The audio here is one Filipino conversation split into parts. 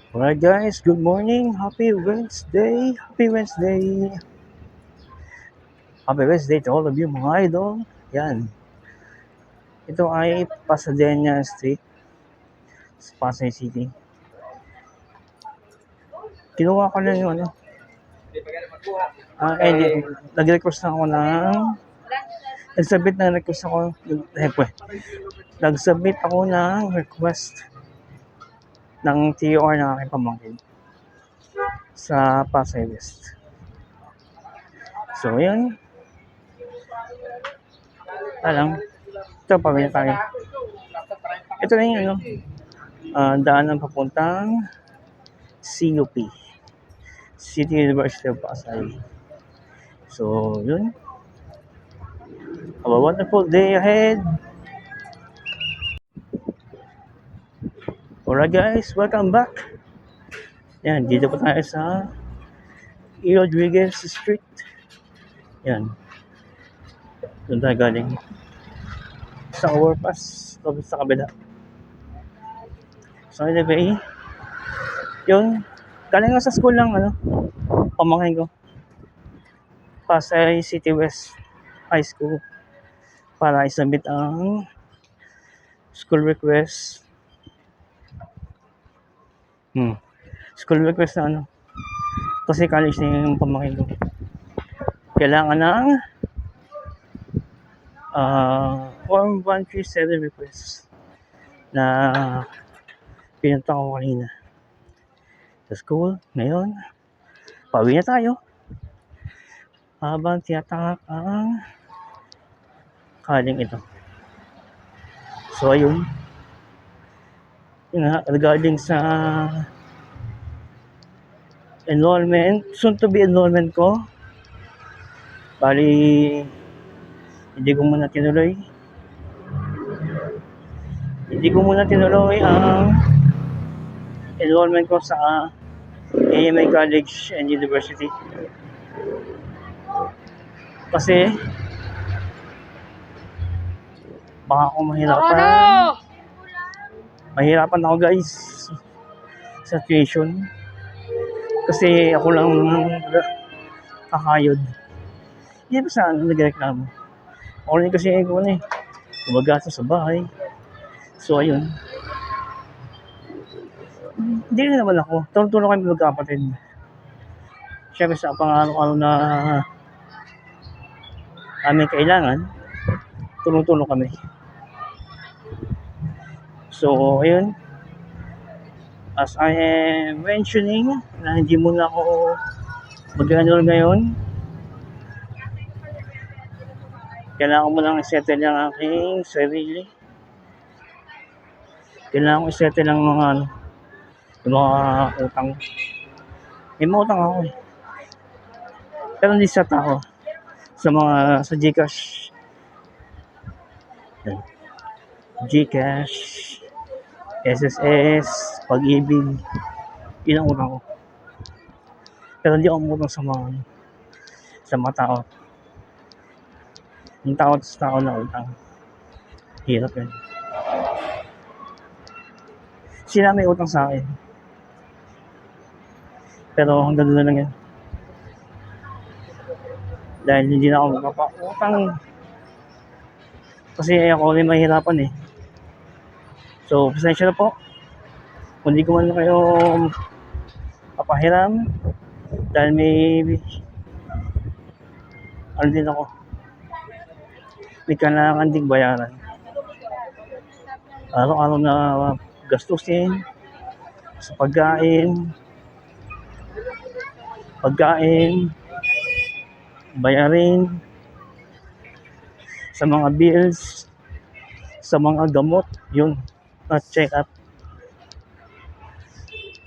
Alright guys, good morning. Happy Wednesday. Happy Wednesday. Happy Wednesday to all of you mga idol. Yan. Ito ay Pasadena Street, Pasay City. Kinuha ko na yung ano. Nag-request na ako ng Nagsubmit ako ng request ng TOR ng aking pamangkin sa Pasay West. So, yun. Ito, pamilya tayo. Ito na yung daanan papuntang CUP, City University of Pasay. So, yun. Have a wonderful day ahead. Alright guys, welcome back. Yan, dito po tayo sa E. Rodriguez Street. Yan. Doon tayo galing. Sa overpass, sa kabila. So anyway, yun. Galing nga sa school lang, pamangkin ko. Pasay City West High School. Para isubmit ang school request. School request na kasi college na yung pamangkin ko. Kailangan ng Form 137 request na pinunta ko kanina sa school. Ngayon, pauwi na tayo habang tiyatangak ang kaling ito. So ayun, regarding sa enrollment, soon to be enrollment ko, bali hindi ko muna tinuloy ang enrollment ko sa AMA College and University kasi baka ako mahirapan ako guys sa tuition kasi ako lang kakayod. Hindi pa saan nagreklamo ako rin kasi kumagasa sa bahay. So ayun, hindi rin naman ako tulong kami magkapatid. Siyempre sa pang-araw-araw na aming kailangan, tulong kami. So ayun, as I am mentioning na hindi muna ako mag-enroll ngayon, kailangan ko munang i-settle ang aking sarili. Kailangan ko i-settle ang mga utang. May mga utang ako pero hindi sa tao, sa GCash, SSS, Pag-ibig, yun ang utang ko. Pero hindi ako umutang sa mga tao. Yung tao na utang, hirap yun. Sila may utang sa akin, pero hanggang doon lang yan. Dahil hindi na ako magpapautang kasi ako rin mahirapan eh. So pasensya na po kung hindi ko man kayo papahiram dahil din ako, may kailangan ding bayaran. Araw-araw na gastusin sa pagkain, bayarin sa mga bills, sa mga gamot, yun, at check up.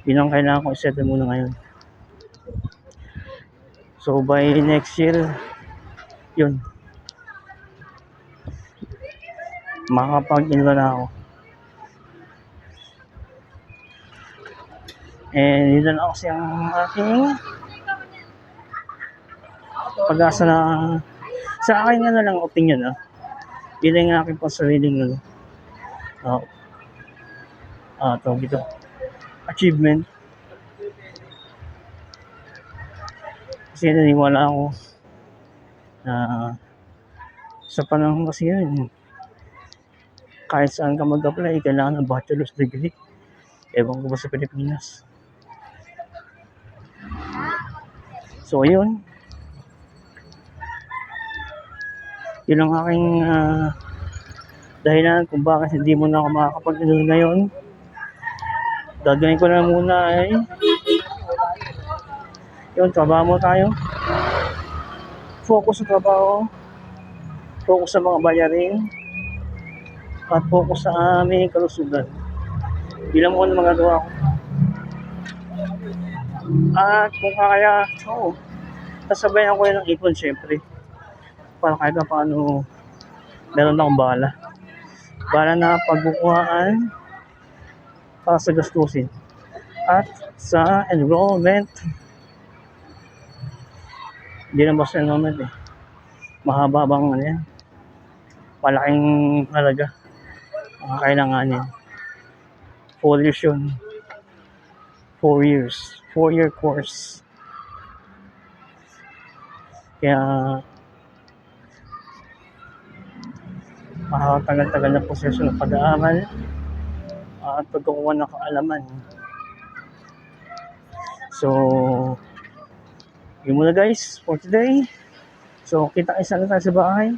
Yun ang kailangan ko i-settle muna ngayon. So by next year, yun, makakapag-enroll na ako. And yun na kasi ang aking pag-asa na sa akin na lang opinion. Yun ang aking sariling tawag ito, achievement Kasi naniniwala ako na sa panahon kasi yun, kahit saan ka mag-apply, kailangan ng bachelor's degree. Ewan ko ba sa Pilipinas. So, ayun. Yun ang aking dahilan kung bakit hindi mo na ako makakapag-enroll ngayon. Gagawin ko na muna ay yun, trabaho mo tayo. Focus sa trabaho. Focus sa mga bayarin. At focus sa aming kalusugan. Bilang mo na magagawa ko. At kung kaya, sasabayan ko yun ng ipon syempre. Para kahit na paano meron akong bala. Bala na pagbukuhaan para sa gastusin. At sa enrollment. Hindi na basta enrollment eh. Mahaba bang ano yan. Malaking halaga. Ang kailanganin. 4 years yun. 4 years. 4-year course. Kaya makakatagal-tagal na proseso ng pag-aaral at pagkukuha ng kaalaman. So, yun muna guys for today. So, kita isa na tayo sa bahay.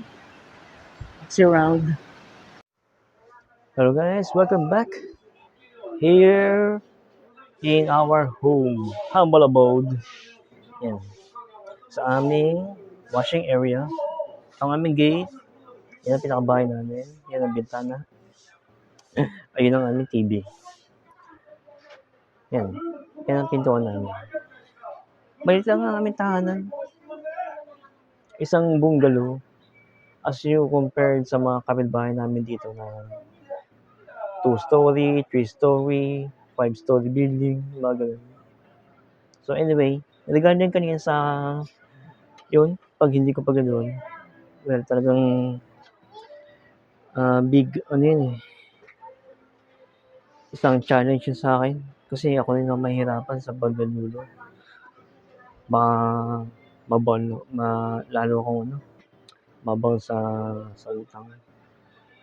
See you around. Hello guys, welcome back. Here in our home, humble abode. Yan. Sa aming washing area. Ang aming gate. Yan ang pinakabahay namin. Yan ang bintana. Ayun ang aming TV. Yan. Yan ang pintuan namin. Maliit lang ang aming tahanan. Isang bungalow. As you compared sa mga kapitbahay namin dito na 2-story, 3-story, 5-story building, mga ganun. So anyway, regarding kanina sa yun, pag hindi ko pa ganun, well, talagang big, yun eh, isang challenge yun sa akin. Kasi ako rin ang mahirapan sa pagdanulo. Lalo akong mabang sa utang.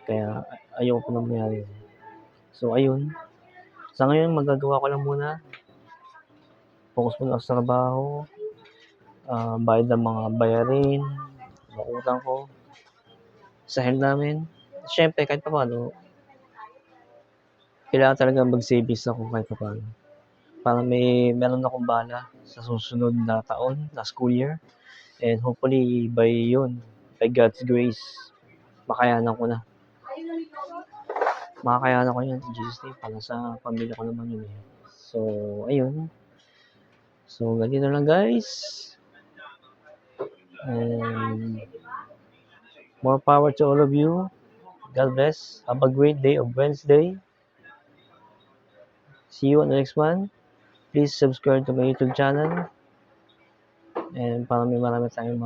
Kaya ayoko pa nangyari. So ayun, sa ngayon magagawa ko lang muna. Focus muna sa trabaho. Bayad ng mga bayarin, mga utang ko. Sahel namin. Siyempre kahit pa paano, kailangan talaga mag-savings ako kahit pa paano. Para meron akong bala sa susunod na taon, na school year. And hopefully by God's grace, makakayanan ko na. Makakayanan ko yan, Jesus name, para sa pamilya ko naman yun eh. So, ayun. So, ganito lang guys. And more power to all of you. God bless. Have a great day of Wednesday. See you on the next one. Please subscribe to my YouTube channel. And para marami tayong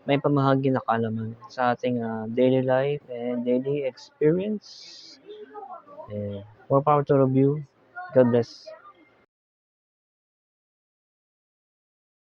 may pamahagi na kaalaman sa ating daily life and daily experience. And more power to all of you. God bless.